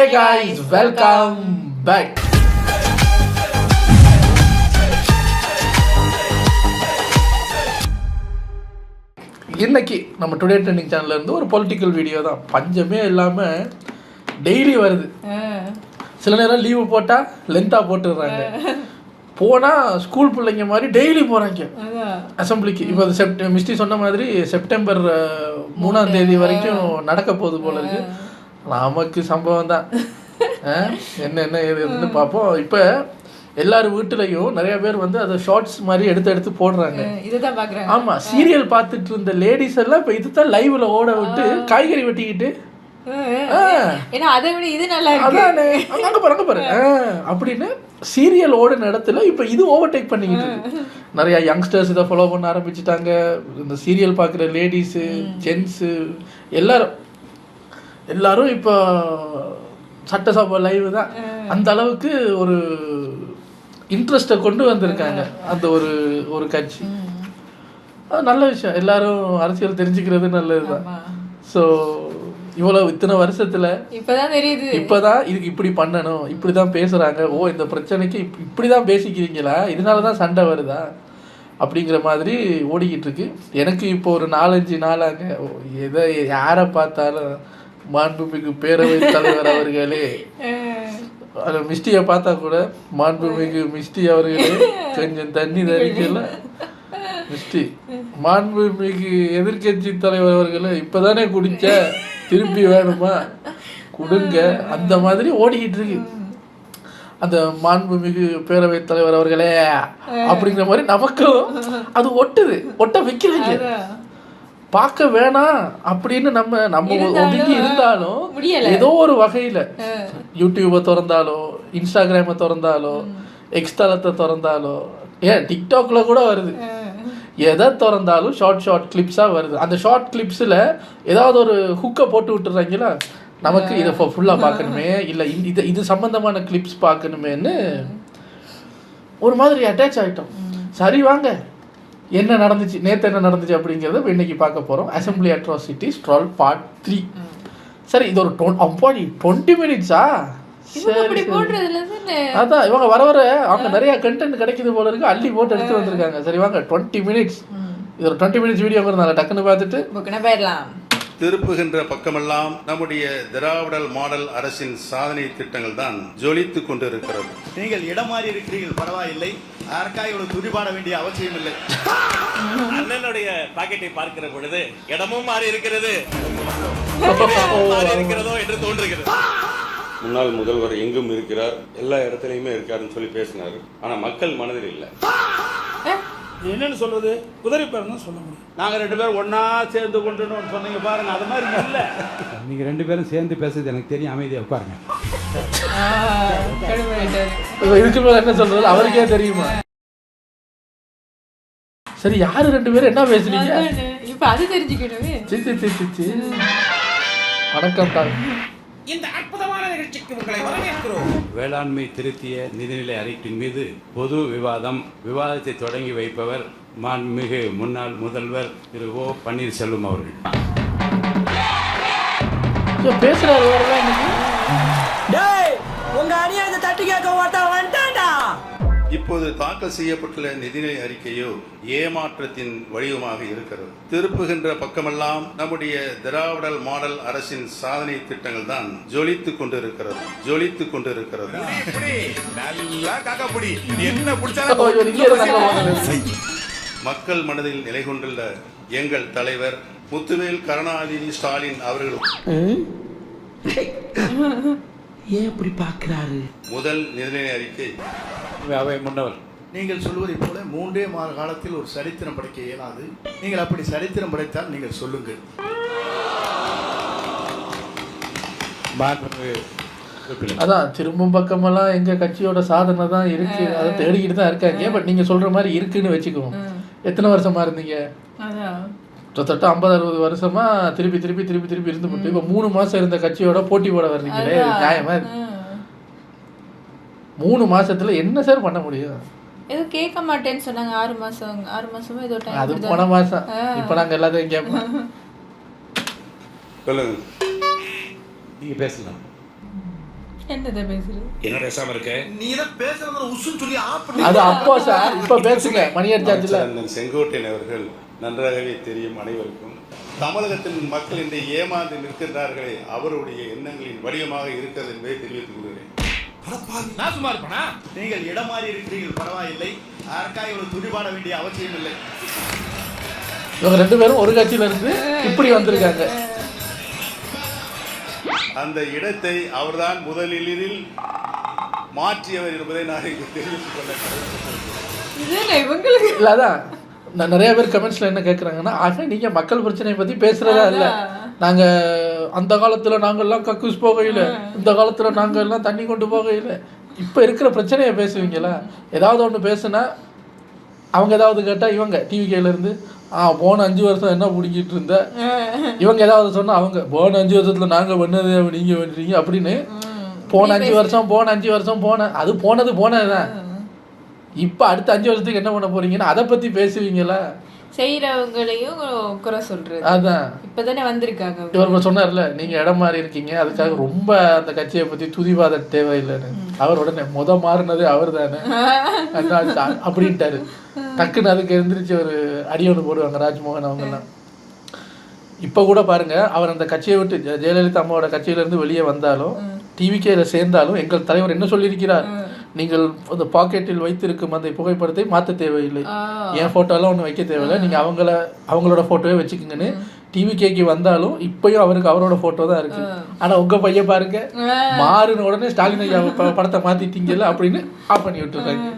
Hey guys, welcome back. இன்னைக்கு நம்ம today trending சேனல்ல இருந்து ஒரு பொலிட்டிக்கல் வீடியோ தான். பஞ்சமே இல்லாமல் டெய்லி வருது. சில நேரம் லீவு போட்டால் லென்த்தாக போட்டுடுறாங்க. போனால் ஸ்கூல் பிள்ளைங்க மாதிரி டெய்லி போகிறாங்க அசம்பிளிக்கு. இப்போ அது மிஸ்டி சொன்ன மாதிரி செப்டம்பர் 3ஆம் தேதி வரைக்கும் நடக்க போகுது போல இருக்கு. நமக்கு சம்பவம் தான். என்ன ஏதுன்னு பார்ப்போம். இப்போ எல்லாரும் வீட்டுலையும் நிறைய பேர் வந்து அதை ஷார்ட்ஸ் மாதிரி எடுத்து போடுறாங்க. ஆமாம், சீரியல் பார்த்துட்டு இருந்த லேடிஸ் எல்லாம் இப்போ இதுதான் லைவ்ல ஓட விட்டு காய்கறி வெட்டிக்கிட்டு அப்படின்னு சீரியல் ஓடுன இடத்துல இப்போ இது ஓவர்டேக் பண்ணிக்கிட்டு இருக்கு. நிறைய யங்ஸ்டர்ஸ் இதை ஃபாலோ பண்ண ஆரம்பிச்சுட்டாங்க. இந்த சீரியல் பார்க்குற லேடிஸு ஜென்ஸு எல்லாரும் இப்போ சட்டசபை லைவ் தான். அந்த அளவுக்கு ஒரு இன்ட்ரெஸ்ட்டை கொண்டு வந்திருக்காங்க அந்த ஒரு கட்சி. நல்ல விஷயம். எல்லாரும் அரசியல் தெரிஞ்சுக்கிறது நல்லது தான். ஸோ இத்தனை வருஷத்துல இப்பதான் இதுக்கு இப்படி பண்ணணும், இப்படிதான் பேசுறாங்க, ஓ இந்த பிரச்சனைக்கு இப்படிதான் பேசிக்கிறீங்களா, இதனாலதான் சண்டை வருதா அப்படிங்கிற மாதிரி ஓடிக்கிட்டு இருக்கு. எனக்கு இப்போ ஒரு 4-5 நாளாங்க எதை யாரை பார்த்தாலும் மாண்புமிகு பேரவைத் தலைவர் அவர்களே, மிஸ்டியை பார்த்தா கூட மாண்புமிகு மிஸ்டி அவர்களே கொஞ்சம் தண்ணி தரிக்கல, மிஸ்டி மாண்புமிகு எதிர்கட்சி தலைவர் அவர்களே இப்பதானே குடிச்ச, திருப்பி வேணுமா கொடுங்க, அந்த மாதிரி ஓடிக்கிட்டு இருக்கு. அந்த மாண்புமிகு பேரவைத் தலைவர் அவர்களே அப்படிங்கிற மாதிரி நமக்கும் அது ஒட்ட வைக்கிறாங்க. பார்க்க வேணாம் அப்படின்னு நம்ம ஒதுங்கி இருந்தாலும் ஏதோ ஒரு வகையில் யூடியூபை திறந்தாலோ, இன்ஸ்டாகிராமை திறந்தாலோ, எக்ஸ்தலத்தை திறந்தாலோ, ஏன் டிக்டாக்ல கூட வருது, எதை திறந்தாலும் ஷார்ட் கிளிப்ஸாக வருது. அந்த ஷார்ட் கிளிப்ஸில் ஏதாவது ஒரு ஹுக்கை போட்டு விட்டுறாங்களா, நமக்கு இதை ஃபுல்லாக பார்க்கணுமே, இல்லை இது சம்மந்தமான கிளிப்ஸ் பார்க்கணுமேன்னு ஒரு மாதிரி அட்டாச் ஆகிட்டோம். சரி வாங்க, என்ன நடந்துச்சு, நேற்று என்ன நடந்துச்சு அப்படிங்கிறத இன்னைக்கு பார்க்க போகிறோம். Assembly atrocities troll part 3. சரி, இது ஒரு 20 மினிட்ஸா? சரி, அதான் இவங்க வர அவங்க நிறைய கண்டென்ட் கிடைக்குது போல இருக்கு, அள்ளி போட்டு எடுத்து வந்திருக்காங்க. சரி வாங்க, 20 மினிட்ஸ், இது ஒரு 20 மினிட்ஸ் வீடியோங்கிறதுனால டக்குன்னு பார்த்துட்டு போயிடலாம். திருப்புகின்ற பக்கமெல்லாம் நம்முடைய திராவிடல் மாடல் அரசின் சாதனை திட்டங்கள் தான் ஜொலித்துக் கொண்டிருக்கிறது. நீங்கள் இடம் மாறி இருக்கிறீர்கள், பரவாயில்லை, யாருக்காக இவ்வளவு துடிபாட வேண்டிய அவசியம் இல்லை. அண்ணனுடைய பாக்கெட்டை பார்க்கிற பொழுது இடமும் மாறி இருக்கிறது இருக்கிறதோ என்று தோன்றுகிறது. முன்னாள் முதல்வர் எங்கும் இருக்கிறார், எல்லா இடத்துலையுமே இருக்காருன்னு சொல்லி பேசினாரு. ஆனா மக்கள் மனதில் இல்லை. என்னன்னு சொல்றது, குதிரை பேர் தான் சொல்ல முடியும். நாங்க 2 பேரும் ஒன்னா சேர்ந்து கொண்டு சொன்னீங்க பாருங்க, அது மாதிரி இல்ல. நீங்க 2 பேரும் சேர்ந்து பேசுறது எனக்கு தெரியும், அமைதியா உட்காருங்க. இதுக்கு மேல என்ன சொல்றது அவருக்கே தெரியுமா? சரி, யாரு 2 பேரும் என்ன பேசுறீங்க இப்ப அது தெரிஞ்சுக்கணும். வணக்கம் தான். இந்த அற்புதமான நிகழ்ச்சிக்கு உங்களை வரவேற்கிறோம். வேளாண்மை திருத்திய நிதிநிலை அறிக்கையின் மீது பொது விவாதத்தை தொடங்கி வைப்பவர் மாண்புமிகு முன்னாள் முதல்வர் திரு ஓ பன்னீர்செல்வம் அவர்கள். பேசுறாரு உங்க அநியாயத்தை தட்டி கேட்க வந்துட்டான்டா. இப்போது தாக்கல் செய்யப்பட்டுள்ள நிதிநிலை அறிக்கையோ ஏமாற்றத்தின் வடிவமாக இருக்கிறது. திருப்புகின்ற பக்கமெல்லாம் நம்முடைய திராவிடல் மாடல் அரசின் சாதனை திட்டங்கள் தான் ஜொலித்துக் கொண்டிருக்கிறது. மக்கள் மனதில் நிலை கொண்டுள்ள எங்கள் தலைவர் முத்துவேல் கருணாநிதி ஸ்டாலின் அவர்கள் ஏன் இப்படி பார்க்கிறாரு? முதல் நிதிநிலை அறிக்கை அவை முன்னவர் நீங்கள் சொல்வதை போல 3 மாத காலத்தில் ஒரு சரித்திரம் படைக்க இயலாது. நீங்கள் அப்படி சரித்திரம் படைத்தால் நீங்கள் சொல்லுங்கள். அதான் திரும்பும் பக்கமெல்லாம் எங்க கட்சியோட சாதனை தான் இருக்கு, அதை தேடிக்கிட்டு தான் இருக்காங்க. பட் நீங்க சொல்ற மாதிரி இருக்குன்னு வச்சுக்குவோம். எத்தனை வருஷமா இருந்தீங்க? கிட்டத்தட்ட 50-60 வருஷமா திருப்பி இருந்து இப்போ 3 மாசம் இருந்த கட்சியோட போட்டி போட வர்றீங்களே, நியாயமா? 3 மாசத்துல என்ன சார் பண்ண முடியும்? ஏதோ கேட்க மாட்டேன்னு சொன்னாங்க. 6 மாசமா ஏதோ டைம். அது போன மாசம். இப்போ நாங்க எல்லாத்தையும் கேட்போம். சொல்லுங்க, நீங்க பேசலாம். என்னதை பேசுறது? என்ன பேசாம இருக்க? நீ தான் பேசுறதுல உசுன்னு சொல்லி ஆஃப் பண்ணி. அது அப்போ சார், இப்போ பேசுங்க. மணி அடிச்சாச்சுல. அண்ணன் செங்கோட்டையன் அவர்கள் நன்றாகவே தெரியும் அனைவருக்கும். தமிழகத்தின் மக்கள் இன்றைய ஏமாந்து நிற்கின்றார்களே, அவருடைய எண்ணங்களின் வடிவமாக இருக்கிறது என்பதை தெரிவித்துக் கொள்கிறேன். நான் சும்மா இருப்பேனா? நீங்கள் இடம் மாறி இருக்கிறீர்கள், பரவாயில்லை. அதற்காக இவ்வளவு துடிபாட வேண்டிய அவசியம் இல்லை. இவங்க 2 பேரும் ஒரு கட்சியில இருந்து இப்படி வந்திருக்காங்க. அந்த இடத்தை அவர்தான் முதலில் மாற்றியவர் என்பதை நான் இங்கு தெரிவித்துக் கொள்ள இதுல இவங்களுக்கு இல்ல அதான் நான் நிறைய பேர் கமெண்ட்ஸ்ல என்ன கேட்குறாங்கன்னா, ஆக நீங்க மக்கள் பிரச்சனையை பத்தி பேசுறதா இல்ல, நாங்க அந்த காலத்துல நாங்கெல்லாம் கக்கூஸ் போகையில, இந்த காலத்துல நாங்க எல்லாம் தண்ணி கொண்டு போகையில, இப்ப இருக்கிற பிரச்சனையை பேசுவீங்களா? ஏதாவது ஒன்று பேசுனா அவங்க ஏதாவது கேட்டா இவங்க டிவிகேல இருந்து போன 5 வருஷம் என்ன பிடிக்கிட்டு இருந்த, இவங்க ஏதாவது சொன்னா அவங்க போன 5 வருஷத்துல நாங்க பண்ணது நீங்க பண்ணுறீங்க அப்படின்னு. போன 5 வருஷம் அது போனதுதான். இப்ப அடுத்த 5 வருஷத்துக்கு என்ன பண்ண போறீங்கன்னா அதை பத்தி பேசுவீங்களா? செய்யறவங்களையும் குறை சொல்றது. அதான் இப்பதானே வந்திருக்காங்க. இவர் சொன்னார்ல, நீங்க இடம் மாறி இருக்கீங்க, அதுக்காக ரொம்ப அந்த கட்சியை பத்தி துதிவாத தேவையில்லைன்னு. அவர் உடனே மாறினது அவர் தானே அப்படின்ட்டாரு. டக்குன்னு அதுக்கு எந்திரிச்சு ஒரு அடியோடு போடுவாங்க ராஜ்மோகன் அவங்க எல்லாம். இப்ப கூட பாருங்க, அவர் அந்த கட்சியை விட்டு ஜெயலலிதா அம்மாவோட கட்சியில இருந்து வெளியே வந்தாலும், டிவிகேல சேர்ந்தாலும் எங்கள் தலைவர் என்ன சொல்லியிருக்கிறார், நீங்கள் அந்த பாக்கெட்டில் வைத்திருக்கும் அந்த புகைப்படத்தை மாற்ற தேவையில்லை, என் போட்டோலாம் ஒன்றும் வைக்க தேவையில்லை, நீங்க அவங்களோட போட்டோவே வச்சுக்கோங்கன்னு. டிவிகேக்கு வந்தாலும் இப்பயும் அவருக்கு அவரோட போட்டோ தான் இருக்கு. ஆனா உங்க பையன் பாருங்க, மாறுன உடனே ஸ்டாலின் ஐயா படத்தை மாத்திட்டீங்கல்ல அப்படின்னு ஆஃப் பண்ணி விட்டுறாங்க.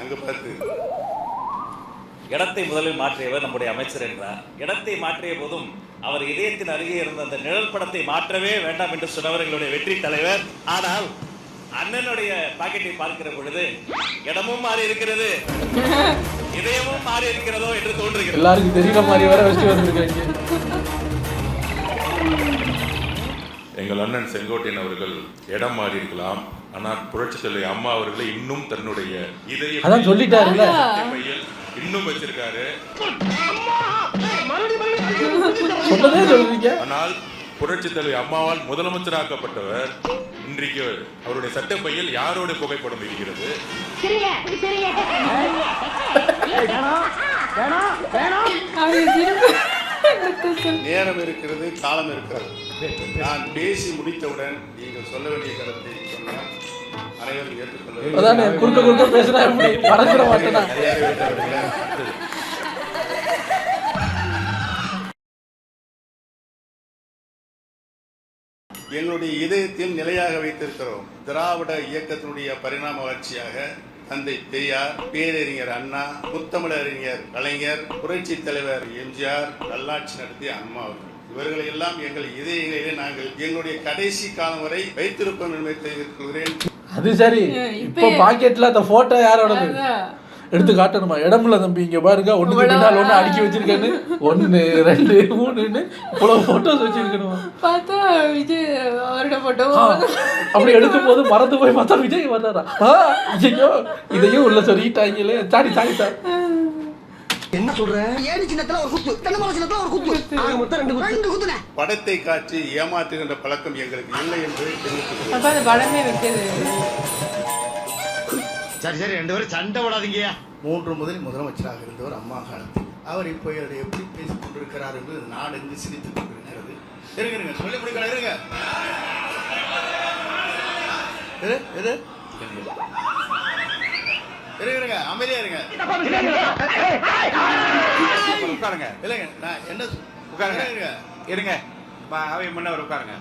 அங்க பார்த்து இடத்தை முதலில் மாற்றியவர் நம்முடைய அமைச்சர் என்றார். இடத்தை மாற்றிய போதும் அவர் இதயத்தின் அருகே இருந்த அந்த நிழல் படத்தை மாற்றவே வேண்டாம் என்று சொன்னவர் எங்களுடைய வெற்றி தலைவர். ஆனால் அண்ணனுடைய பாக்கெட்டை பார்க்கிற பொழுது இடமும் மாறி இருக்கிறது, இதயமும் மாறி இருக்கிறதோ என்று தோன்றுகிறது. எல்லாருக்கும் தெரியல மாதிரி வர வச்சு வந்திருக்காங்க. எங்கள் அண்ணன் செங்கோட்டையன் அவர்கள் இடம் மாறி இருக்கலாம், ஆனால் புரட்சி தலைவி அம்மா அவர்களை இன்னும் தன்னுடைய இதய அதான் சொல்லிட்டாருல்ல, இன்னும் வச்சிருக்காரு. சொன்னதே சொல்றீங்க. ஆனால் புரட்சி தலைவி அம்மாவால் முதலமைச்சராக்கப்பட்டவர் இன்றைக்கு அவருடைய சட்டப்பையில் யாரோட புகைப்படம் இருக்கிறது? நேரம் இருக்கிறது, காலம் இருக்கிறது. நான் பேசி முடித்தவுடன் நீங்கள் சொல்ல வேண்டிய கருத்தை சொன்னால் அனைவரும் ஏற்றுக்கொள்ள. அதானே குறுக்க பேசினா எப்படி மறந்துட மாட்டேனா? எங்களுடைய இதயத்தில் நிலையாக வைத்திருக்கிறோம். திராவிட இயக்கத்தினுடைய பரிணாம வளர்ச்சியாக தந்தை பெரியார், பேரறிஞர் அண்ணா, முத்தமிழறிஞர் கலைஞர், புரட்சி தலைவர் எம்ஜிஆர், நல்லாட்சி நடத்திய அம்மா அவர்கள், இவர்களை எல்லாம் எங்கள் இதயங்களிலே நாங்கள் எங்களுடைய கடைசி காலம் வரை வைத்திருப்போம் என்பதை தெரிவித்துக் கொள்கிறேன். அது சரி, இப்போ பாக்கெட்ல அந்த போட்டோ யாரோடது எடுத்து காட்டணுமா? இடம்ல தம்பி இங்க பாருங்க, ஒண்ணுக்கு பின்னால் ஒண்ணு அடுக்கி வச்சிருக்கேன்னு 1 2 3ன்னு இவ்வளவு போட்டோஸ் வச்சிருக்கணுமா? பார்த்தா விஜய் அவரோட போட்டோ அப்படி எடுக்கும் போது மறந்து போய் பார்த்தா விஜய் வந்தாரா? ஐயோ இதையும் உள்ள சொல்லிட்டாங்களே. Sorry sir. என்ன சொல்ற? ஏடி சின்னத்துல ஒரு குத்து, தென்னமர சின்னத்துல ஒரு குத்து, ஆக மொத்தம் 2 குத்துனே. படத்தை காட்டி ஏமாற்றுகின்ற பழக்கம் எங்களுக்கு இல்லை என்று தெரிவித்துக் அப்ப அந்த படமே விட்டது. சரி 2 பேரும் சண்டை போடாதீங்க. 3 முதல் முதலமைச்சராக இருந்தவர் அம்மா காலத்தில். அவர் இப்போ எப்படி பேசிக் கொண்டிருக்கிறார் என்று நாடு எங்கு சிரித்துக் கொண்டிருக்கிறது. இருங்க சொல்லி முடிக்கலாம். இருங்க அமைதியா இருங்க. உட்காருங்க. இல்லைங்க நான் என்ன உட்காருங்க. இருங்க அவை முன்னவர் உட்காருங்க.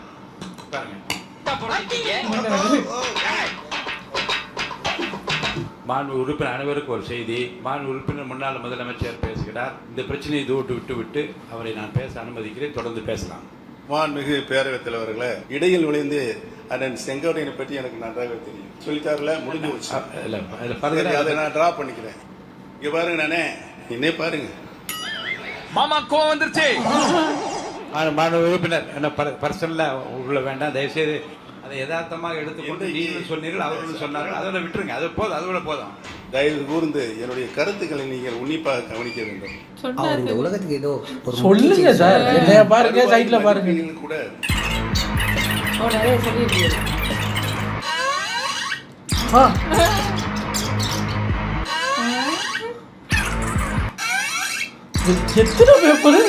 மாண்பு உறுப்பினர் அனைவருக்கும் ஒரு செய்தி. மாண்பு உறுப்பினர் முன்னாள் முதலமைச்சர் பேசுகிறார். இந்த பிரச்சனையை விட்டு அவரை நான் பேச அனுமதிக்கிறேன். தொடர்ந்து பேசலாம். மாண்புமிகு பேரவைத் தலைவர்களே, இடையில் நுழைந்து அண்ணன் செங்கோட்டையனை பற்றி எனக்கு நன்றாக தெரியும். சொல்லிட்டாருல, முடிஞ்சு வச்சு அதை நான் டிரா பண்ணிக்கிறேன். இங்க பாருங்க, நானே என்னே பாருங்க, மாமா கோவம் வந்துருச்சு. மாண்பு உறுப்பினர் என்ன பர்சனலா உள்ள வேண்டாம், தயவுசெய்து அதை யதார்த்தமாக எடுத்துக்கொண்டு நீங்கள் சொன்னீர்கள், அவர்கள் சொன்னார்கள், அதோட விட்டுருங்க. அது போதும், அதோட போதும். தயவு கூர்ந்து என்னுடைய கருத்துக்களை நீங்கள் உன்னிப்பாக கவனிக்க வேண்டும். அவர் இந்த உலகத்துக்கு ஏதோ ஒரு சொல்லுங்க சார், என்னைய பாருங்க, சைட்ல பாருங்க. நீங்கள் கூட நிறைய சொல்லியிருக்கீங்க. ஆ. எத்தனை பேப்பரு?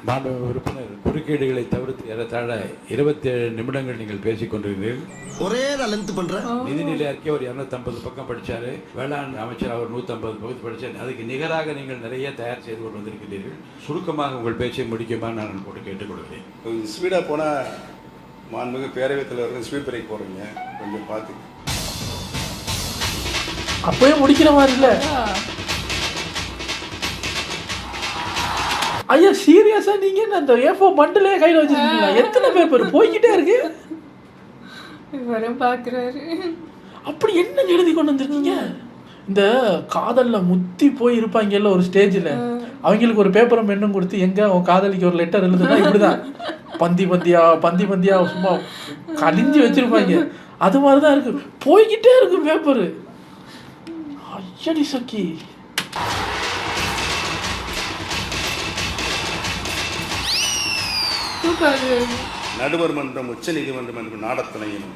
மாண்பு உறுப்பினர், குறுக்கீடுகளை தவிர்த்து ஏறத்தாழ 27 நிமிடங்கள் நீங்கள் பேசிக் கொண்டிருக்கிறீர்கள். ஒரே நான் லென்த் பண்றேன். நிதிநிலை அறிக்கை ஒரு 250 பக்கம் படிச்சாரு, வேளாண் அமைச்சர் அவர் 150 பக்கம் படிச்சாரு. அதுக்கு நிகராக நீங்கள் நிறைய தயார் செய்து கொண்டு வந்திருக்கிறீர்கள். சுருக்கமாக உங்கள் பேச்சை முடிக்குமாறு நான் போட்டு கேட்டுக்கொள்கிறேன். கொஞ்சம் ஸ்பீடாக போனால் மாண்புமிகு பேரவைத் தலைவர்கள் ஸ்பீட் பிரேக் போடுறீங்க, கொஞ்சம் பார்த்து. அப்பவே முடிக்கிற மாதிரி இல்ல ஐயா. சீரியஸா நீங்க என்ன அந்த A4 பண்டிலே கையில வச்சிருக்கீங்களா? எத்தனை பேப்பர் போய்கிட்டே இருக்கு? இவரும் பாக்குறாரு. அப்படி என்ன எழுதி கொண்டு வந்திருக்கீங்க? இந்த காதல்ல முத்தி போய் இருப்பாங்கல்ல ஒரு ஸ்டேஜ்ல, அவங்களுக்கு ஒரு பேப்பரும் பெண்ணும் கொடுத்து எங்க உன் காதலிக்கு ஒரு லெட்டர் எழுதுனா இப்படிதான் பந்தி பந்தியா சும்மா கலிஞ்சி வச்சிருப்பாங்க. அது மாதிரிதான் இருக்கு, போய்கிட்டே இருக்கு பேப்பரு. ஐயடி சக்கி. நடுவர் மன்றம், உச்ச நீதிமன்றம் என்று நாடத்தனையும்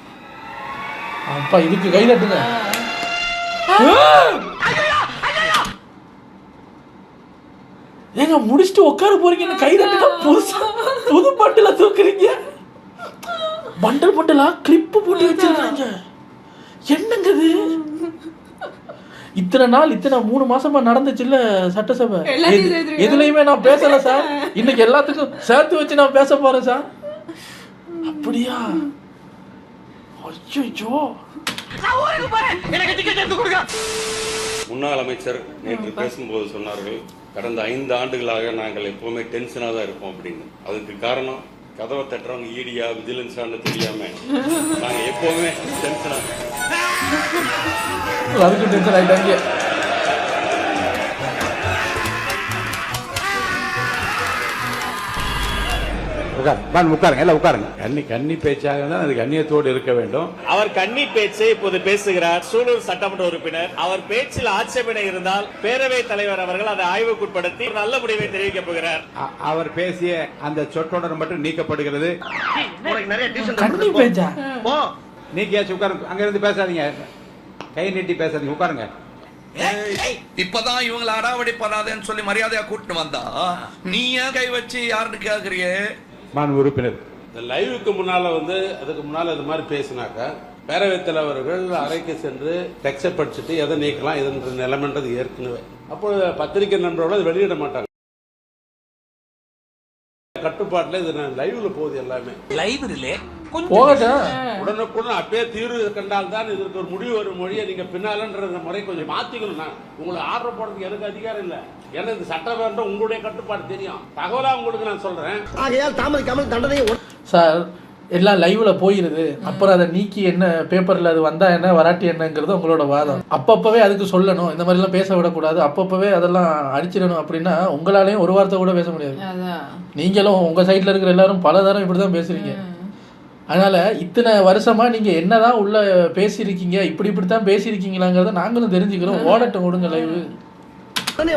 அப்பா இதுக்கு கை தட்டுங்க. ஏங்க முடிச்சுட்டு உட்கார போறீங்க, கை தட்டுனா புது பட்டுல தூக்குறீங்க. பண்டலா கிளிப்பு போட்டு வச்சிருக்காங்க. என்னங்க இது? இத்தனை நாள் 3 மாசமா நடந்துச்சு இல்ல சட்டசபை, எதுலயுமே நான் பேசல சார். இன்னைக்கு எல்லாத்துக்கும் சேர்த்து வச்சு நான் பேச போறேன் சார். அப்படியா? ஐயோ. முன்னாள் அமைச்சர் நேற்று பேசும்போது சொன்னார்கள், கடந்த 5 ஆண்டுகளாக நாங்கள் எப்பவுமே டென்ஷனாக தான் இருப்போம் அப்படின்னு. அதுக்கு காரணம் கதவை தட்டுறவங்க ஈடியா விஜிலன்ஸான்னு தெரியாம நாங்கள் எப்பவுமே டென்ஷனாக. அதுக்கு டென்ஷன் ஆயிட்டாங்க. உட்காருங்க, எல்லாம் உட்காருங்க. கன்னி பேச்சாக தான் அது கண்ணியத்தோடு இருக்க வேண்டும். அவர் கன்னி பேச்சை இப்போது பேசுகிறார் சூலூர் சட்டமன்ற உறுப்பினர். அவர் பேச்சில் ஆட்சேபனை இருந்தால் பேரவைத் தலைவர் அவர்கள் அதை ஆய்வுக்குட்படுத்தி நல்ல முடிவை தெரிவிக்க போகிறார். அவர் பேசிய அந்த சொற்றொடர் மட்டும் நீக்கப்படுகிறது. கன்னி பேச்சா நீக்கியாச்சு, உட்காருங்க. அங்க இருந்து பேசாதீங்க, கை நீட்டி பேசாதீங்க, உட்காருங்க. இப்பதான் இவங்களை அடாவடி பண்ணாதேன்னு சொல்லி மரியாதையா கூட்டிட்டு வந்தா நீ ஏன் கை வச்சு யாருன்னு கேக்குறியே? மாண்பு உறுப்பினர், இந்த லைவுக்கு முன்னால அதுக்கு முன்னால இது மாதிரி பேசினாக்கா பேரவைத் தலைவர்கள் அறைக்கு சென்று டெக்ஸ்ட் படிச்சுட்டு எதை நீக்கலாம் எதுன்ற நிலைமைன்றது ஏற்கனவே. அப்போ பத்திரிகை நண்பரோட அது வெளியிட மாட்டாங்க. கட்டுப்பாட்டுல இது லைவ்ல போகுது எல்லாமே. லைவ்ல உடனுக்குடன் அப்பயே தீர்வு கண்டால் தான் இதற்கு ஒரு முடிவு வரும். மொழியை நீங்க பின்னாலன்ற முறை கொஞ்சம் மாத்திக்கணும். நான் உங்களை ஆர்டர் போடுறதுக்கு எனக்கு அதிகாரம் இல்லை. ஏன்னா இந்த சட்டமன்றம் உங்களுடைய கட்டுப்பாடு தெரியும். தகவலா உங்களுக்கு நான் சொல்றேன். ஆகையால் தாமதிக்காமல் தண்டனை சார். எல்லாம் லைவ்ல போயிருது, அப்புறம் அதை நீக்கி என்ன பேப்பர்ல அது வந்தா என்ன வராட்டி என்னங்கிறது உங்களோட வாதம். அப்பப்பவே அதுக்கு சொல்லணும், இந்த மாதிரி எல்லாம் பேச விடக்கூடாது, அப்பப்பவே அதெல்லாம் அடிச்சிடணும். அப்படின்னா உங்களாலையும் ஒரு வார்த்தை கூட பேச முடியாது. நீங்களும் உங்க சைட்ல இருக்கிற எல்லாரும் பல தரம் இப்படிதான் பேசுறீங்க. அதனால இத்தனை வருஷமா நீங்க என்னதான் உள்ள பேசியிருக்கீங்க, இப்படித்தான் பேசியிருக்கீங்களாங்கிறத நாங்களும் தெரிஞ்சுக்கிறோம். ஓடட்டும், விடுங்க லைவ்.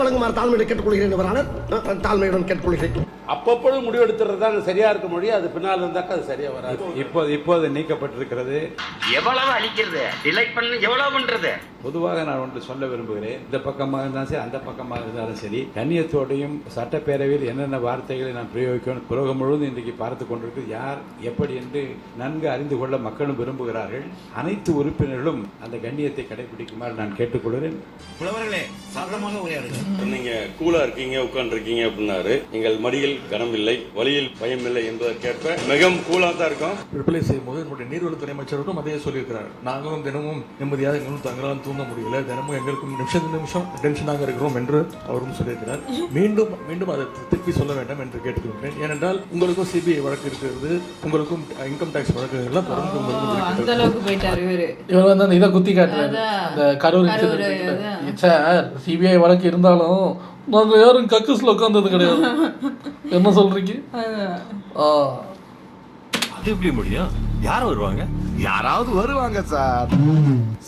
வழங்குமாறு தாழ்மையுடன் கேட்டுக்கொள்கிறேன். தாழ்மையுடன் கேட்டுக்கொள்கிறேன். அப்பப்போது முடிவெடுத்துறது தான் சரியா இருக்க முடியும். அது பின்னால் இருந்தாக்கா அது சரியா வராது. இப்போது நீக்கப்பட்டிருக்கிறது. எவ்வளவு அழிக்கிறது, டிலைட் பண்ண எவ்வளவு பண்றது? பொதுவாக நான் ஒன்று சொல்ல விரும்புகிறேன். இந்த பக்கமாக இருந்தாலும் சரி, அந்த பக்கமாக இருந்தாலும் சரி, கண்ணியத்தோடையும் சட்டப்பேரவையில் என்னென்ன வார்த்தைகளை நான் பிரயோகிக்கணும் உலகம் முழுவதும் இன்றைக்கு பார்த்து கொண்டிருக்கு. யார் எப்படி என்று நன்கு அறிந்து கொள்ள மக்களும் விரும்புகிறார்கள். அனைத்து உறுப்பினர்களும் அந்த கண்ணியத்தை கடைபிடிக்குமாறு நான் கேட்டுக்கொள்கிறேன். புலவர்களே, சாதாரணமாக உரையாடுங்க. நீங்க கூலா இருக்கீங்க, உட்கார்ந்து இருக்கீங்க அப்படின்னாரு. எங்கள் மடியில் கனம் இல்லை, வழியில் பயம் இல்லை என்பதற்கேற்ப மிகவும் கூலா தான் இருக்கும். விடுதலை செய்யும் போது என்னுடைய நீர்வளத்துறை அமைச்சருக்கும் அதே சொல்லியிருக்கிறார். நாங்களும் தினமும் நிம்மதியாக எங்களும் தங்கலாம் தூங்க முடியல, தினமும் எங்களுக்கும் நிமிஷம் டென்ஷனாக இருக்கிறோம் என்று அவரும் சொல்லியிருக்கிறார். மீண்டும் அதை திருப்பி சொல்ல வேண்டாம் என்று கேட்டுக்கொள்கிறேன். ஏனென்றால் உங்களுக்கும் சிபிஐ வழக்கு இருக்கிறது, உங்களுக்கும் இன்கம் டேக்ஸ் வழக்கு எல்லாம் தொடர்ந்து அந்த அளவுக்கு போயிட்டாரு இவர் வந்து அந்த இதை குத்தி காட்டுறாரு. அந்த கரூர் சார் சிபிஐ வழக்கு இருந்தாலும் நாங்க யாரும் கக்கூஸ்ல உட்கார்ந்தது கிடையாது. என்ன சொல்றீங்க? அது எப்படி முடியும்? யார் வருவாங்க? யாராவது வருவாங்க சார்.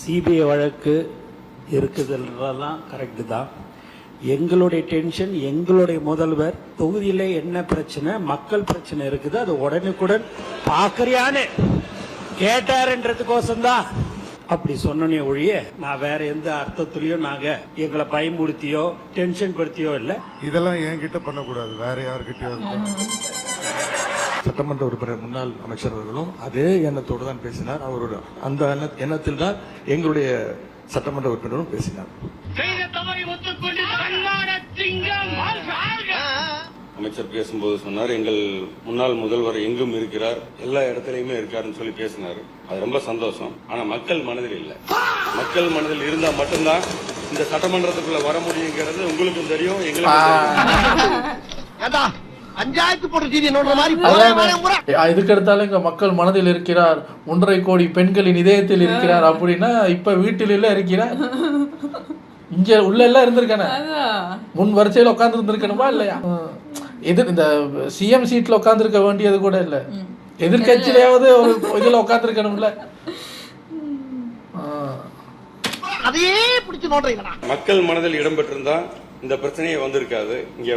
சிபிஐ வழக்கு இருக்குதுன்றதெல்லாம் கரெக்டு தான். எங்களுடைய டென்ஷன், எங்களுடைய முதல்வர் தொகுதியில் என்ன பிரச்சனை, மக்கள் பிரச்சனை இருக்குது, அது உடனுக்குடன் பார்க்கறியான்னு கேட்டாருன்றதுக்கோசம்தான் அப்படி சொன்னனே ஒழிய நான் வேற எந்த அர்த்தத்திலையும் நாங்க எங்களை பயமுறுத்தியோ டென்ஷன் படுத்தியோ இல்லை. இதெல்லாம் என்கிட்ட பண்ணக்கூடாது, வேற யாருக்கிட்டயும். சட்டமன்ற உறுப்பினர் முன்னாள் அமைச்சர் அவர்களும் அதே எண்ணத்தோடு தான் பேசினார். அவரோட அந்த எண்ணத்தில் தான் எங்களுடைய சட்டமன்ற உறுப்பினரும் பேசினார். அமைச்சர் பேசும்போது சொன்னார், எங்கள் முன்னாள் முதல்வர் எங்கும் இருக்கிறார், எல்லா இடத்துலயுமே இருக்காருன்னு சொல்லி பேசினார். அது ரொம்ப சந்தோஷம். ஆனா மக்கள் மனதில் இல்லை. மக்கள் மனதில் இருந்தா மட்டும்தான் இந்த சட்டமன்றத்துக்குள்ள வர முடியுங்கிறது உங்களுக்கும் தெரியும், எங்களுக்கும் தெரியும். பஞ்சாயத்து போட்ட டிவி நோடுற மாதிரி இதுக்கு எடுத்தாலும் இங்க மக்கள் மனதில் இருக்கிறார், 1.5 கோடி பெண்களின் இதயத்தில் இருக்கிறார் அப்படின்னா இப்ப வீட்டில் எல்லாம் இருக்கிறார். இங்க உள்ள எல்லாம் இருந்திருக்கானே, முன் வரிசையில உட்கார்ந்து இருந்திருக்கணுமா இல்லையா? இந்த சிஎம் சீட்ல உட்கார்ந்து இருக்க வேண்டியது கூட இல்ல, எதிர்கட்சியிலாவது ஒரு இதுல உட்கார்ந்து இருக்கணும்ல. அதையே பிடிச்சு நோடுறீங்களா? மக்கள் மனதில் இடம்பெற்றிருந்தா இந்த பிரச்சனையே வந்திருக்காது, இங்க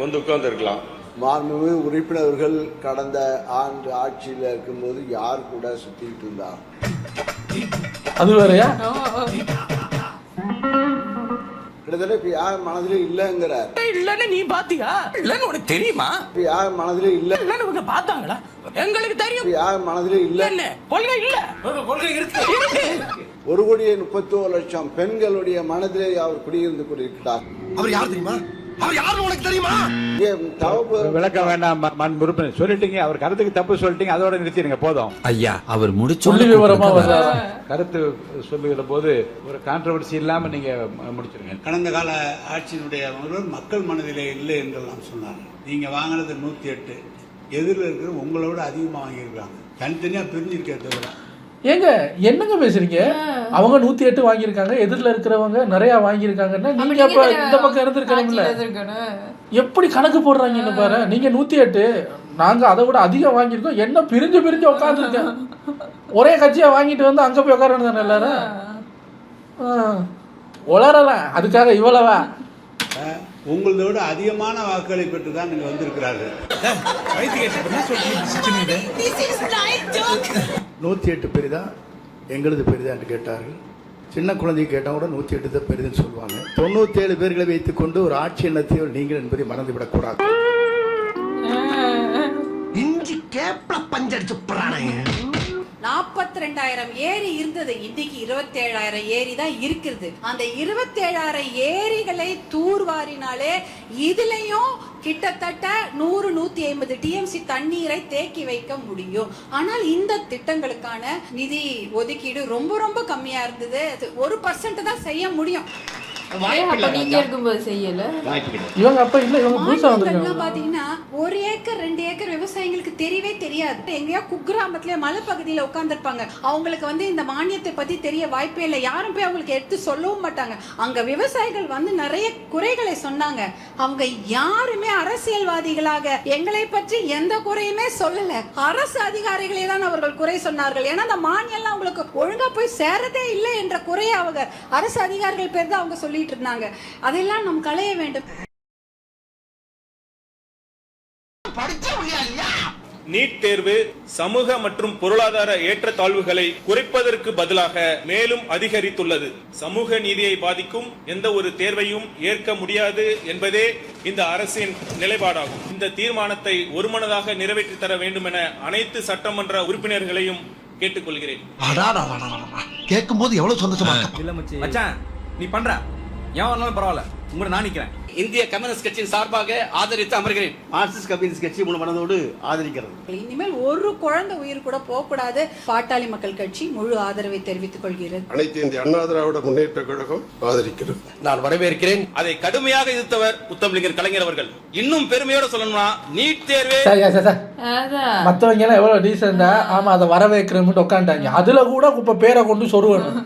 வந்து உட்கார்ந்து இருக்கலாம். மாண்புமிகு உறுப்பினர்கள் கடந்த ஆண்டு ஆட்சியில் இருக்கும்போது யார் கூட சுத்திட்டு இருந்தா? அது வேறையா? கிட்டத்தட்ட இப்ப யார் மனதிலே இல்லங்கிறார். இல்லன்னு நீ பாத்தியா? இல்லன்னு உனக்கு தெரியுமா? இப்ப யார் மனதிலே இல்ல இல்லன்னு இவங்க பார்த்தாங்களா? எங்களுக்கு தெரியும். இப்ப யார் மனதிலே இல்ல. கொள்கை இல்ல, கொள்கை இருக்கு. 1,31,00,000 பெண்களுடைய மனதிலே அவர் குடியிருந்து கொண்டிருக்கிறார். அவர் யார் தெரியுமா? அவர் யாருன்னு உனக்கு தெரியுமா? விளக்க வேண்டாம் உறுப்பினர் சொல்லிட்டீங்க, அவர் கருத்துக்கு தப்பு சொல்லிட்டீங்க, அதோட நிறுத்திடுங்க போதும். ஐயா அவர் சொல்லி விவரமா கருத்து சொல்லுகிற போது ஒரு கான்ட்ரவர்சி இல்லாம நீங்க முடிச்சிருங்க. கடந்த கால ஆட்சியினுடைய முதல்வர் மக்கள் மனதிலே இல்லை என்றெல்லாம் சொன்னாங்க. நீங்க வாங்கினது 108, எதிரில் இருக்கிற உங்களோட அதிகமாக வாங்கியிருக்காங்க. தனித்தனியா பிரிஞ்சிருக்கே தவிர. ஏங்க என்னங்க பேசுறீங்க? அவங்க 108 வாங்கியிருக்காங்க, எதிரில் இருக்கிறவங்க நிறைய வாங்கியிருக்காங்கன்னா நீங்க அப்ப இந்த பக்கம் இருந்திருக்கணும்ல. எப்படி கணக்கு போடுறாங்கன்னு பாரு. நீங்க 108, நாங்க அதை விட அதிகம் வாங்கியிருக்கோம். என்ன பிரிஞ்சு உட்காந்துருக்கேன். ஒரே கட்சியா வாங்கிட்டு வந்து அங்க போய் உட்கார எல்லாரும் உளரலாம். அதுக்காக இவ்வளவா? உங்களதை விட அதிகமான வாக்குகளை பெற்று தான் நீங்க வந்திருக்கிறார்கள். 108 பெரிதா எங்களது பெரிதா என்று கேட்டார்கள். சின்ன குழந்தை கேட்டால் கூட 108 தான் பெரிதுன்னு சொல்லுவாங்க. 97 பேர்களை வைத்துக் கொண்டு ஒரு ஆட்சி எண்ணத்தையோ நீங்கள் என்பதை மறந்துவிடக்கூடாது. இஞ்சி கேப்ல பஞ்சடிச்சு போறானே. 42,000 ஏரி இருந்தது, இன்னைக்கு 27,000 ஏரி தான் இருக்குது. அந்த 27,000 ஏரிகளை தூர்வாரினாலே இதுலயும் கிட்டத்தட்ட 100-150 டிஎம்சி தண்ணீரை தேக்கி வைக்க முடியும். ஆனால் இந்த திட்டங்களுக்கான நிதி ஒதுக்கீடு ரொம்ப கம்மியா இருந்தது. 1% தான் செய்ய முடியும். நீங்க இருக்கும்போது செய்யல. இவங்க அப்ப இல்ல, இவங்க புதுசா வந்திருக்காங்க. பாத்தீங்கன்னா 1 ஏக்கர் 2 ஏக்கர் விவசாயிகளுக்கு தெரியவே தெரியாது. எங்கேயோ குக்கிராமத்திலே மலைப்பகுதியில உட்கார்ந்துருப்பாங்க. அவங்களுக்கு வந்து இந்த மானியத்தை பத்தி தெரிய வாய்ப்பே இல்லை. யாரும் போய் அவங்களுக்கு எடுத்து சொல்லவும் மாட்டாங்க. அங்க விவசாயிகள் வந்து நிறைய குறைகளை சொன்னாங்க. அவங்க யாருமே அரசியல்வாதிகளாக எங்களை பற்றி எந்த குறையுமே சொல்லல. அரசு அதிகாரிகளே தான் அவர்கள் குறை சொன்னார்கள். ஏன்னா அந்த மானியம் எல்லாம் அவங்களுக்கு ஒழுங்கா போய் சேரதே இல்லை என்ற குறையை அவங்க அரசு அதிகாரிகள் பேர் தான் அவங்க சொல்லி இருந்தாங்க. அதெல்லாம் நாம் களைய வேண்டும். நீட் தேர்வு சமூக மற்றும் பொருளாதார ஏற்றத்தாழ்வுகளை குறைப்பதற்கு பதிலாக மேலும் அதிகரித்துள்ளது. சமூக நீதியை பாதிக்கும் எந்த ஒரு தேர்வையும் ஏற்க முடியாது என்பதே இந்த அரசின் நிலைப்பாடாகும். இந்த தீர்மானத்தை ஒருமனதாக நிறைவேற்றி தர வேண்டும் என அனைத்து சட்டமன்ற உறுப்பினர்களையும் கேட்டுக்கொள்கிறேன். கேட்கும் போது எவ்வளவு சந்தோஷமா இருக்கு. மச்சான் நீ பண்ற ஏன் வரலாம் பரவாயில்ல, உங்களை நான் நிற்கிறேன். இந்திய கம்யூனிஸ்ட் கட்சியின் சார்பாக ஆதரித்து அமர்கிறேன். மார்க்சிஸ்ட் கம்யூனிஸ்ட் கட்சி முழு மனதோடு ஆதரிக்கிறது. இனிமேல் ஒரு குழந்தை உயிர் கூட போகக்கூடாது. பாட்டாளி மக்கள் கட்சி முழு ஆதரவை தெரிவித்துக் கொள்கிறது. அனைத்து இந்திய அண்ணா திராவிட முன்னேற்ற கழகம் ஆதரிக்கிறது. நான் வரவேற்கிறேன். அதை கடுமையாக எதிர்த்தவர் முத்தமிழர் கலைஞர் அவர்கள். இன்னும் பெருமையோட சொல்லணும்னா நீட் தேர்வே மற்றவங்க எல்லாம் எவ்வளோ டீசெண்டா ஆமா அதை வரவேற்கிறோம்னு உட்காந்துட்டாங்க. அதுல கூட இப்ப பேரை கொண்டு சொருவணும்.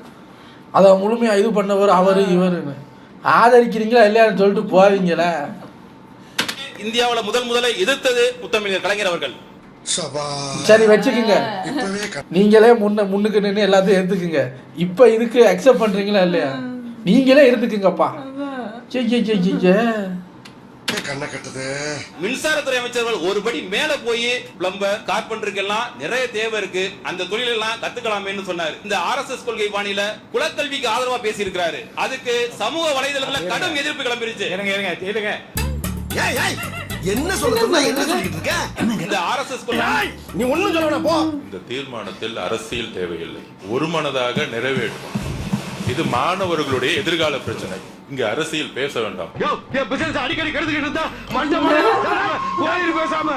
அதை முழுமையா இது பண்ணவர் அவரு இவருன்னு ஆதரிக்கிறீங்களா இல்லையான்னு சொல்லிட்டு போவீங்களா? இந்தியாவில் முதலை எதிர்த்தது முத்தமிழர் கலைஞர் அவர்கள். சரி வச்சுக்குங்க, நீங்களே முன்னுக்கு நின்று எல்லாத்தையும் எடுத்துக்குங்க. இப்ப இதுக்கு அக்செப்ட் பண்றீங்களா இல்லையா? நீங்களே எடுத்துக்குங்கப்பா. மின்சாரத்துறை அமைச்சர்கள் ஒருபடி மேல போய் பிளம்பர் கார்பெண்டருக்கெல்லாம் நிறைய தேவை இருக்கு, அந்த தொழிலெல்லாம் கத்துக்கலாமேன்னு சொன்னாரு. இந்த RSS கொள்கை பாணியில குலக்கல்விக்கு ஆதரவா பேசி இருக்கிறாரு. அதுக்கு சமூக வலைதளங்கள்ல கடும் எதிர்ப்பு கிளம்பிருச்சு. என்ன சொல்ல என்ன சொல்லிட்டு இருக்க? இந்த RSS கொள்கை நீ ஒண்ணும் சொல்ல போ. இந்த தீர்மானத்தில் அரசியல் தேவையில்லை, ஒரு மனதாக நிறைவேற்றும். இது மாணவர்களுடைய எதிர்கால பிரச்சனை. இங்க அரசியல் பேச வேண்டாம். அடிக்கடி கருதுகிட்டு இருந்தா பேசாம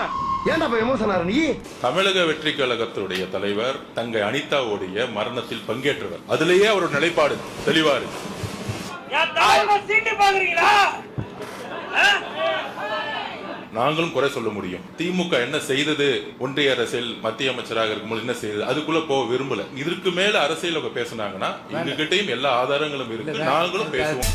ஏன்டா எமோஷன் ஆற நீ? தமிழக வெற்றி கழகத்துடைய தலைவர் தங்கை அனிதாவுடைய மரணத்தில் பங்கேற்றவர். அதிலேயே அவரோட நிலைப்பாடு தெளிவா இருக்கு. நாங்களும் குறை சொல்ல முடியும். திமுக என்ன செய்தது, ஒன்றிய அரசியல் மத்திய அமைச்சராக இருக்கும்போது என்ன செய்தது, அதுக்குள்ள போக விரும்பல. இதற்கு மேல அரசியல் பேசினாங்கன்னா எங்க கிட்டையும் எல்லா ஆதாரங்களும் இருக்கு, நாங்களும் பேசுவோம்.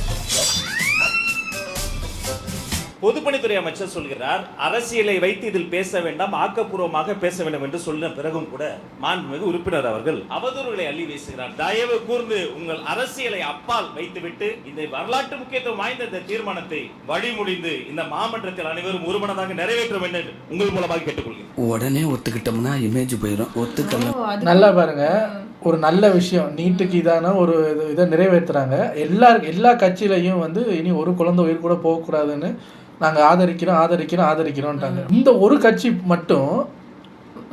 பொதுப்பணித்துறை அமைச்சர் சொல்கிறார், அரசியலை வைத்து இதில் பேச வேண்டாம், ஆக்கப்பூர்வமாக பேச வேண்டும் என்று சொன்ன பிறகும் கூட மாண்புமிகு உறுப்பினர் அவர்கள் அவதூறுகளை அள்ளி வீசுகிறார். தயவு கூர்ந்து உங்கள் அரசியலை அப்பால் வைத்துவிட்டு இந்த வரலாற்று முக்கியத்துவம் வாய்ந்த இந்த தீர்மானத்தை வழிமுடிந்து இந்த மாமன்றத்தில் அனைவரும் ஒருமனதாக நிறைவேற்ற வேண்டும் உங்கள் மூலமாக கேட்டுக்கொள்கிறேன். உடனே ஒத்துக்கிட்டோம்னா இமேஜ் போயிடும். ஒத்துக்கலாம். நல்லா பாருங்க, ஒரு நல்ல விஷயம். நீட்டுக்கு இதான ஒரு இதை நிறைவேற்றுறாங்க. எல்லா கட்சியிலையும் இனி ஒரு குழந்தை உயிர் கூட போகக்கூடாதுன்னு நாங்கள் ஆதரிக்கிறோம்ட்டாங்க. இந்த ஒரு கட்சி மட்டும்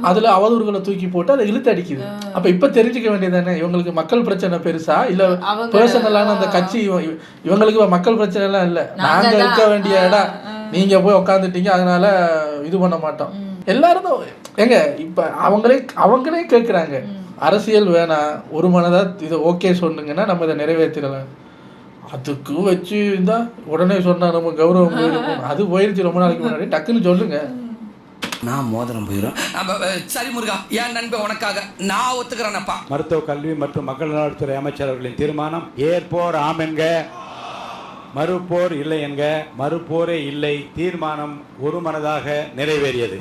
அதில் அவதூறுகளை தூக்கி போட்டு அதை இழுத்து அடிக்குது. அப்போ இப்போ தெரிஞ்சுக்க வேண்டியதானே, இவங்களுக்கு மக்கள் பிரச்சனை பெருசா இல்லை பர்சனலான அந்த கட்சி, இவங்களுக்கு மக்கள் பிரச்சனை எல்லாம் இல்லை, நாங்கள் இருக்க வேண்டிய இடம் நீங்கள் போய் உக்காந்துட்டீங்க, அதனால இது பண்ண மாட்டோம். எல்லாரும் எங்க இப்போ அவங்களே கேட்குறாங்க, அரசியல் வேணாம், ஒரு மனதாக இதை ஓகே சொன்னுங்கன்னா நம்ம இதை நிறைவேற்றிடலாம். அதுக்கு வச்சு இருந்தா உடனே சொன்னா நம்ம கௌரவம் போயிருக்கும். அது போயிருச்சு ரொம்ப நாளைக்கு முன்னாடி. டக்குன்னு சொல்லுங்க, நான் மோதிரம் போயிடும். சரி முருகா, என் நண்பன் உனக்காக நான் ஒத்துக்கிறேன்ப்பா. மருத்துவ கல்வி மற்றும் மக்கள் நலத்துறை அமைச்சர் அவர்களின் தீர்மானம் ஏற்போர் ஆம் என்க, மறுப்போர் இல்லை என்க, மறுப்போரே இல்லை. தீர்மானம் ஒரு மனதாக நிறைவேறியது.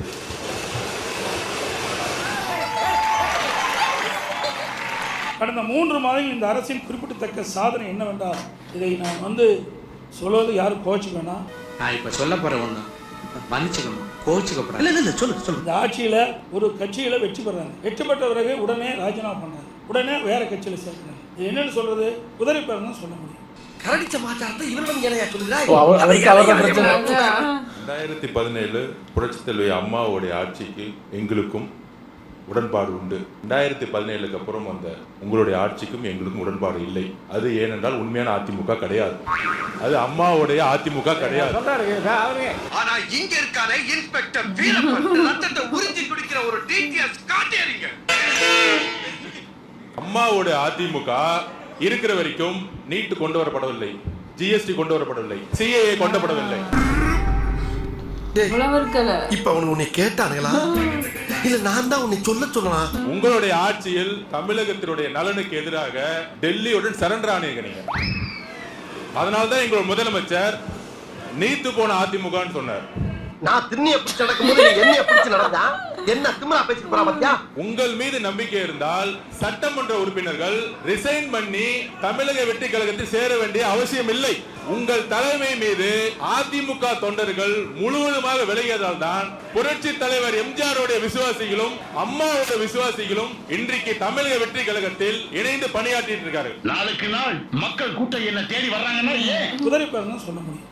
கடந்த 3 மாதங்கள் இந்த அரசின் குறிப்பிடத்தக்க சாதனை என்னவென்றால், இதை நான் சொல்வது யாரும் கோச்சுக்க வேணாம். நான் இப்ப சொல்ல போற ஒண்ணு மன்னிச்சுக்கணும், கோச்சுக்கப்படாது. இல்ல சொல்லு. இந்த ஆட்சியில ஒரு கட்சியில வெற்றி பெறாங்க, வெற்றி பெற்ற பிறகு உடனே ராஜினாமா பண்ணாங்க, உடனே வேற கட்சியில சேர்க்கிறாங்க. இது என்னன்னு சொல்றது, உதவி பெறணும்னு சொல்ல முடியும். கரடிச்ச மாட்டார்த்த இவரிடம் ஏனையா சொல்லுறா? 2017 புரட்சித் தலைவி அம்மாவுடைய ஆட்சிக்கு எங்களுக்கும் உடன்பாடு உண்டு. 2017க்கு அப்புறம் வந்த உங்களுடைய ஆட்சிக்கும் எங்களுக்கும் உடன்பாடு இல்லை. அது ஏனென்றால் உண்மையான அதிமுக கிடையாது, அது அம்மாவுடைய அதிமுக கிடையாது. ஆனா இங்க இருக்கானே இன்ஸ்பெக்டர் வீரப்பன் ரத்தத்தை உறிஞ்சி குடிக்கிற ஒரு டிடிஎஸ் காட்டேரிங்க. அம்மாவுடைய அதிமுக இருக்கிற வரைக்கும் நீட் கொண்டு வரப்படவில்லை, ஜிஎஸ்டி கொண்டு வரப்படவில்லை, சிஏஏ கொண்டு வரப்படவில்லை. இப்ப அவனுக்கு உன்னை கேட்டானுங்களா இல்ல நான் தான் உன்னை சொல்லலாம்? உங்களுடைய ஆட்சியில் தமிழகத்தினுடைய நலனுக்கு எதிராக டெல்லியுடன் சரண்டர் ஆனீங்க நீங்க. அதனால்தான் எங்களோட முதலமைச்சர் நீத்து போன அதிமுகன்னு சொன்னார். நான் திண்ணிய பிடிச்சு நடக்கும்போது என்னைய பிடிச்சு நடந்தா என்ன திமிரா பேசிட்டு போறா பாத்தியா? உங்கள் மீது நம்பிக்கை இருந்தால் சட்டமன்ற உறுப்பினர்கள் ரிசைன் பண்ணி தமிழக வெற்றி கழகத்தில் சேர வேண்டிய அவசியம் இல்லை. உங்கள் தலைமை மீது அதிமுக தொண்டர்கள் முழுவதுமாக விலகியதால் தான் புரட்சி தலைவர் எம்ஜிஆருடைய விசுவாசிகளும் அம்மாவுடைய விசுவாசிகளும் இன்றைக்கு தமிழக வெற்றி கழகத்தில் இணைந்து பணியாற்றிட்டு இருக்காரு. நாளுக்கு நாள் மக்கள் கூட்டம் என்ன தேடி வர்றாங்கன்னா ஏன் உதவி பெறணும்னு சொல்ல முடியும்.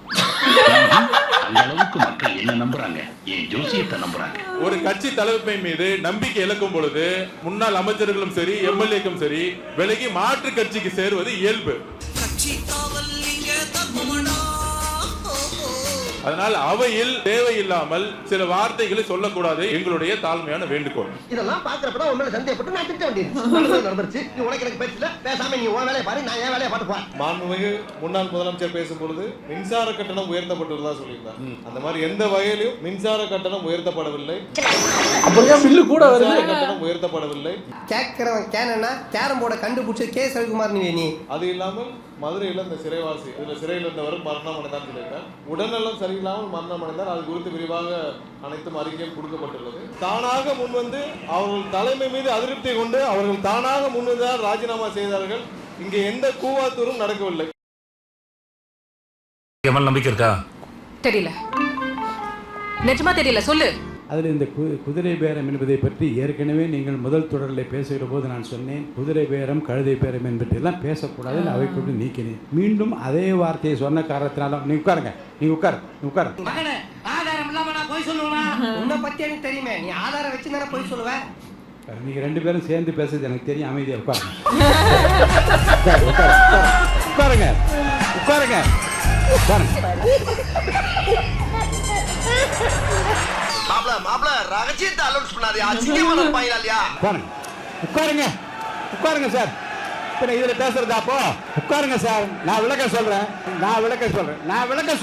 அந்த அளவுக்கு மக்கள் என்ன நம்புறாங்க, என் ஜோசியத்தை நம்புறாங்க. ஒரு கட்சி தலைமை மீது நம்பிக்கை இழக்கும் பொழுது முன்னாள் அமைச்சர்களும் சரி எம்எல்ஏக்கும் சரி விலகி மாற்று கட்சிக்கு சேருவது இயல்பு. அதனால் அவையில் தேவையில்லாமல் சில வார்த்தைகளை சொல்லக்கூடாது எங்களுடைய தாழ்மையான வேண்டுகோள். இதெல்லாம் பாக்குறப்ப உண்மையில சந்தேகப்பட்டு நான் திட்ட வேண்டியது நடந்துருச்சு. நீ உனக்கு எனக்கு பேசல, பேசாம நீ உன் வேலையை பாரு, நான் என் வேலையை பார்த்து போறேன். மாண்புமிகு முன்னாள் முதலமைச்சர் பேசும்பொழுது மின்சார கட்டணம் உயர்த்தப்பட்டுள்ளதா சொல்லியிருந்தார். அந்த மாதிரி எந்த வகையிலும் மின்சார கட்டணம் உயர்த்தப்படவில்லை, கட்டணம் உயர்த்தப்படவில்லை. கேட்கிறவன் கேனா கேரம் போர்டை கண்டுபிடிச்ச கே ரவிக்குமார் நீ. அது இல்லாமல் மதுரையில் இந்த சிறைவாசி சிறையில் இருந்தவர் மரணம் அடைந்தார் சொல்லியிருக்கார். உடல்நலம் சரியில்லாமல் மரணம் அடைந்தார். அது குறித்து விரிவாக அனைத்தும் அறிக்கையும் கொடுக்கப்பட்டுள்ளது. தானாக முன்வந்து அவர்கள் தலைமை மீது அதிருப்தி கொண்டு அவர்கள் தானாக முன்வந்து ராஜினாமா செய்தார்கள். இங்கே எந்த கூவாத்தூரும் நடக்கவில்லை. நம்பிக்கை இருக்கா? தெரியல, நிஜமா தெரியல, சொல்லு. அதில் இந்த குதிரை பேரம் என்பதை பற்றி ஏற்கனவே நீங்கள் முதல் தொடரில் பேசுகிற போது நான் சொன்னேன், குதிரை பேரம் கழுதை பேரம் என்பதெல்லாம் பேசக்கூடாது, அவை கொண்டு நீக்கினேன். மீண்டும் அதே வார்த்தையை சொன்ன காரணத்தினால நீ உட்காருங்க, நீ உட்காரு, நீ உட்காரு. ஆதாரம் இல்லாம நான் போய் சொல்லுவேன். உன்னை பத்தி எனக்கு தெரியுமே, நீ ஆதாரம் வச்சு தானே போய் சொல்லுவேன். நீங்க ரெண்டு பேரும் சேர்ந்து பேசுறது எனக்கு தெரியும். அமைதியா உட்காருங்க, உட்காருங்க, உட்காருங்க, உட்காருங்க. மாப்ள ரகசியத்தை அலௌன்ஸ் பண்ணாதே, அசிங்கமான பையனா இல்லையா? உட்காருங்க, உட்காருங்க, உட்காருங்க சார். இப்போ இதுல பேசுறதா? அப்போ உட்காருங்க சார், நான் விளக்க சொல்றேன், நான் விளக்க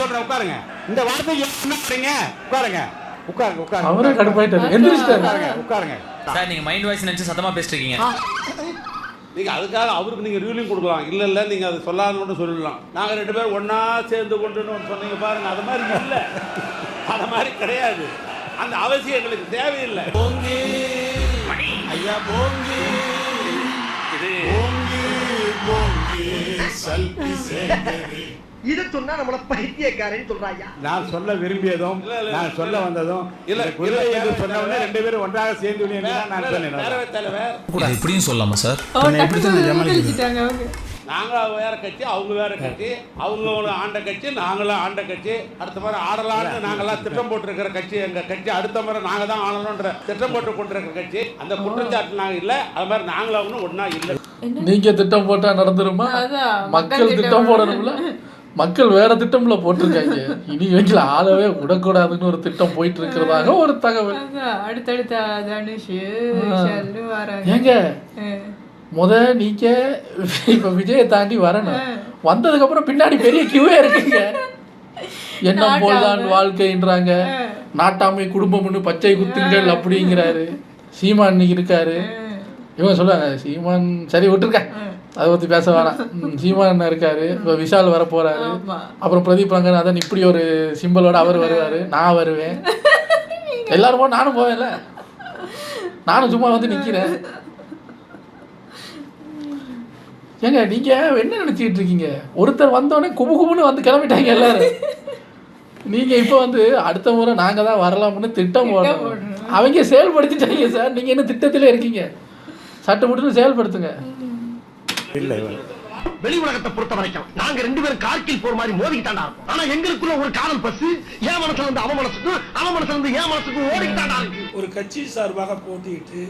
சொல்றேன், உட்காருங்க. இந்த வார்த்தைக்கு என்ன பண்றீங்க? உட்காருங்க, உட்காருங்க, உட்காருங்க. அவரே கடுப்பாயிட்டாரு, எந்திரிச்சிட்டாரு. உட்காருங்க சார், நீங்க மைண்ட் வாய்ஸ் நினைச்சு சத்தமா பேசிட்டு இருக்கீங்க. நீங்க அதுக்காக அவருக்கு நீங்க ரூலிங் கொடுக்கலாம். இல்ல நீங்க அதை சொல்லாதுன்னு சொல்லலாம். நாங்க ரெண்டு பேரும் ஒன்னா சேர்ந்து கொண்டுன்னு சொன்னீங்க பாருங்க, அது மாதிரி இல்ல, அது மாதிரி கிடையாது. அந்த அவசியம் எங்களுக்கு தேவையில்லை. போங்கி ஐயா, போங்கி இதை சொன்னா நம்மள பைத்தியக்காரன்னு சொல்றாயா? நான் சொல்ல விரும்பியதும் நான் சொல்ல வந்ததும் இல்ல குதிரை என்று சொன்ன உடனே ரெண்டு பேரும் ஒன்றாக சேர்ந்து நான் சொன்னேன். இப்படியும் சொல்லலாமா சார்? நாங்க வேற கட்சி, அவங்க வேற கட்சி, அவங்க ஆண்ட கட்சி, நாங்களும் ஆண்ட கட்சி. அடுத்த முறை ஆடலான்னு நாங்கெல்லாம் திட்டம் போட்டிருக்கிற கட்சி எங்க கட்சி. அடுத்த முறை நாங்க தான் ஆளணும்ன்ற திட்டம் போட்டு கொண்டிருக்கிற கட்சி. அந்த குற்றச்சாட்டு நாங்க இல்ல, அது மாதிரி நாங்களும் ஒன்னா இல்ல. நீங்க திட்டம் போட்டா நடந்துருமா? மக்கள் திட்டம் போடணும்ல. மக்கள் வேற திட்டம்ல போட்டிருக்காங்க. இனி வீட்டில் ஆளவே விடக்கூடாதுன்னு ஒரு திட்டம் போயிட்டு இருக்கிறதாக ஒரு தகவல். அடுத்தடுத்த ஏங்க நீங்க இப்ப விஜயை தாண்டி வரணும். வந்ததுக்கு அப்புறம் பின்னாடி பெரிய கியூவே இருக்குங்க. என்ன போல்தான் வாழ்க்கைன்றாங்க, நாட்டாமை குடும்பம்னு பச்சை குத்துங்கள் அப்படிங்கிறாரு. சீமான் இன்னைக்கு இருக்காரு. இவங்க சொல்லுவாங்க சீமான் சரி விட்டுருக்க, அதை பற்றி பேச வேணாம். சீமான் இருக்காரு, இப்போ விஷால் வர போறாரு, அப்புறம் பிரதீப் ரங்கநாதன், இப்படி ஒரு சிம்பிளோட அவர் வருவார், நான் வருவேன், எல்லாரும் போக நானும் போவேன்ல, நானும் சும்மா வந்து நிற்கிறேன். ஏங்க நீங்க என்ன நினைச்சிட்டு இருக்கீங்க? ஒருத்தர் வந்தோடனே குபுகுபுன்னு வந்து கிளம்பிட்டாங்க எல்லாரும். நீங்க இப்போ வந்து அடுத்த முறை நாங்க தான் வரலாம்னு திட்டம் போடணும். அவங்க செயல்படுத்திட்டாங்க சார். நீங்க என்ன திட்டத்திலே இருக்கீங்க? சட்டப்பட்டு செயல்படுத்துங்க. இல்ல வெளி உலகத்தை பொறுத்த வரைக்கும் நாங்க ரெண்டு பேரும் கார்கில் போற மாதிரி மோதிக்கிட்டாண்டா இருக்கும். ஆனா எங்களுக்குள்ள ஒரு காதல் பஸ் என் மனசுல இருந்து அவன் மனசுக்கும், அவன் மனசுல இருந்து என் மனசுக்கும் ஓடிக்கிட்டாண்டா இருக்கு. ஒரு கட்சி சார்பாக போட்டியிட்டு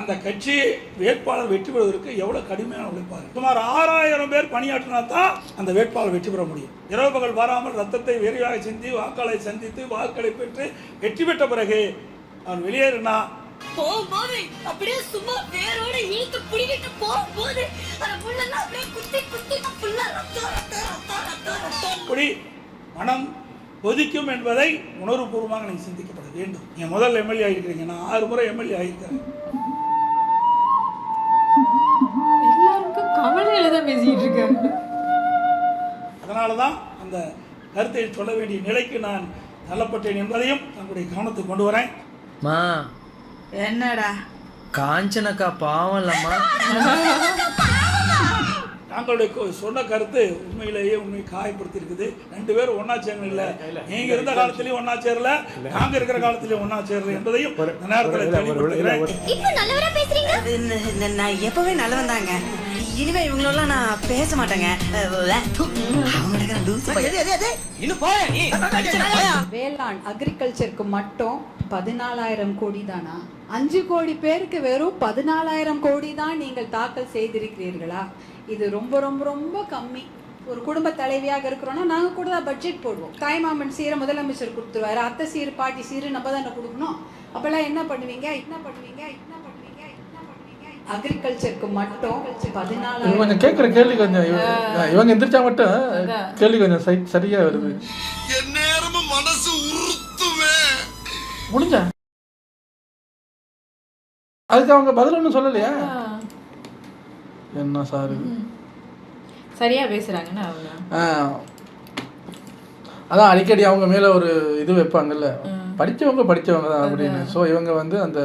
அந்த கட்சி வேட்பாளர் வெற்றி பெறுவதற்கு எவ்வளவு கடுமையான உழைப்பாரு. சுமார் 6000 பேர் பணியாற்றினா தான் அந்த வேட்பாளர் வெற்றி பெற முடியும். இரவு பகல் வராமல் ரத்தத்தை விரைவாக சிந்தி வாக்களை சந்தித்து வாக்களை பெற்று வெற்றி பெற்ற பிறகு அவன் வெளியேறினா போகும்போது அப்படியே சும்மா வேரோட இழுத்து பிடிக்கிட்டு போகும்போது அந்த புள்ளெல்லாம் அப்படியே குத்தி குத்தி புள்ள அப்படி மனம் கொதிக்கும் என்பதை உணர்வுபூர்வமாக நீங்கள் சிந்திக்கப்பட வேண்டும். நீங்கள் முதல் எம்எல்ஏ ஆகிருக்கிறீங்க, நான் 6 முறை எம்எல்ஏ ஆகிருக்கிறேன். எல்லாருக்கும் கவலையில தான் பேசிட்டு இருக்காங்க. அதனால தான் அந்த கருத்தை சொல்ல வேண்டிய நிலைக்கு நான் தள்ளப்பட்டேன் என்பதையும் தங்களுடைய கவனத்துக்கு கொண்டு வரேன். மா என்னடா காஞ்சனக்கா பாவம் இல்லம்மா. நாங்களுடைய சொன்ன கருத்து உண்மையிலேயே உண்மை காயப்படுத்தி இருக்குது. 2 பேரும் ஒன்னா சேரல, இல்ல நீங்க இருந்த காலத்திலயும் ஒன்னா சேரல, நாங்க இருக்கிற காலத்திலயும் ஒன்னா சேரல என்பதையும் இந்த நேரத்தில் தெளிவுபடுத்துகிறேன். இப்போ நல்லவரா பேசுறீங்க? நான் எப்பவே நல்லவன் தாங்க. இனிமே இவங்களெல்லாம் நான் பேச மாட்டேங்க. வேளாண் அக்ரிகல்ச்சருக்கு மட்டும் 14,000 கோடி தானா? 5 கோடி பேருக்கு வெறும் 14,000 கோடி தான் நீங்கள் தாக்கல் செய்திருக்கிறீர்களா? இது ரொம்ப ரொம்ப ரொம்ப கம்மி. ஒரு குடும்ப தலைவியாக இருக்கிறோம்னா நாங்கள் கூட தான் பட்ஜெட் போடுவோம். தாய்மாமன் சீரை முதலமைச்சர் கொடுத்துருவாரு, அத்தை சீர் பாட்டி சீர் நம்ம தானே கொடுக்கணும். அப்போல்லாம் என்ன பண்ணுவீங்க? அக்ரிகல்ச்சருக்கு மட்டும் 14 கொஞ்சம் கேட்குற கேள்வி கொஞ்சம் இவங்க எந்திரிச்சா மட்டும் கேள்வி கொஞ்சம் சரியா வருது. நேரமும் மனசு உறுத்துவே முடிஞ்சா அதுக்கு அவங்க பதில் ஒன்றும் சொல்லலையா? என்ன சார் இது சரியா பேசுறாங்கன்னு அவங்க அதான் அடிக்கடி அவங்க மேலே ஒரு இது வைப்பாங்கல்ல, படித்தவங்க தான் அப்படின்னு. ஸோ இவங்க வந்து அந்த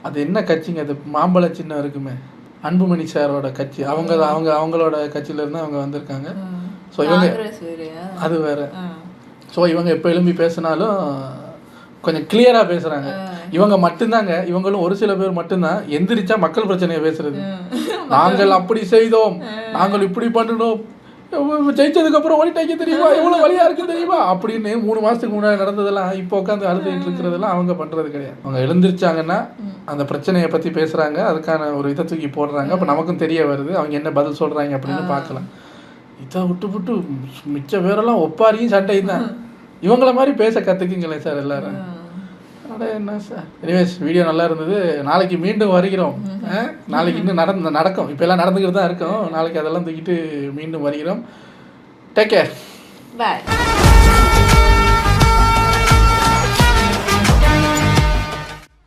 அது என்ன கட்சிங்க, அது மாம்பழ சின்னம் இருக்குமே, அன்புமணி சாரோட கட்சி, அவங்களோட கட்சியிலேருந்து அவங்க வந்திருக்காங்க. ஸோ இவங்க அது வேற. ஸோ இவங்க எப்போ எழும்பி பேசினாலும் கொஞ்சம் கிளியராக பேசுகிறாங்க. இவங்க மட்டும்தாங்க, இவங்களும் ஒரு சில பேர் மட்டும்தான் எந்திரிச்சா மக்கள் பிரச்சனையை பேசுறது. நாங்கள் அப்படி செய்தோம், நாங்கள் இப்படி பண்ணணும், ஜெயிச்சதுக்கு அப்புறம் ஓடிட்டாங்க தெரியுமா, எவ்வளவு வழியா இருக்கு தெரியுமா அப்படின்னு 3 மாசத்துக்கு முன்னாடி நடந்ததெல்லாம் இப்போ உட்காந்து அழுதுட்டு இருக்கிறதெல்லாம் அவங்க பண்றது கிடையாது. அவங்க எழுந்திருச்சாங்கன்னா அந்த பிரச்சனையை பத்தி பேசுறாங்க, அதுக்கான ஒரு இதை தூக்கி போடுறாங்க. அப்போ நமக்கும் தெரிய வருது அவங்க என்ன பதில் சொல்றாங்க அப்படின்னு பார்க்கலாம். இதை விட்டு மிச்ச பேரெல்லாம் ஒப்பாரியும் சண்டையும் தான். இவங்கள மாதிரி பேச கற்றுக்குங்களேன் சார் எல்லாரும். அட என்ன சார். எனிவேஸ் வீடியோ நல்லா இருந்தது. நாளைக்கு மீண்டும் வருகிறோம். நாளைக்கு இன்னும் நடக்கும், இப்போ எல்லாம் நடந்துக்கிட்டு தான் இருக்கும். நாளைக்கு அதெல்லாம் தூக்கிட்டு மீண்டும் வருகிறோம். டேக் கேர், பாய்.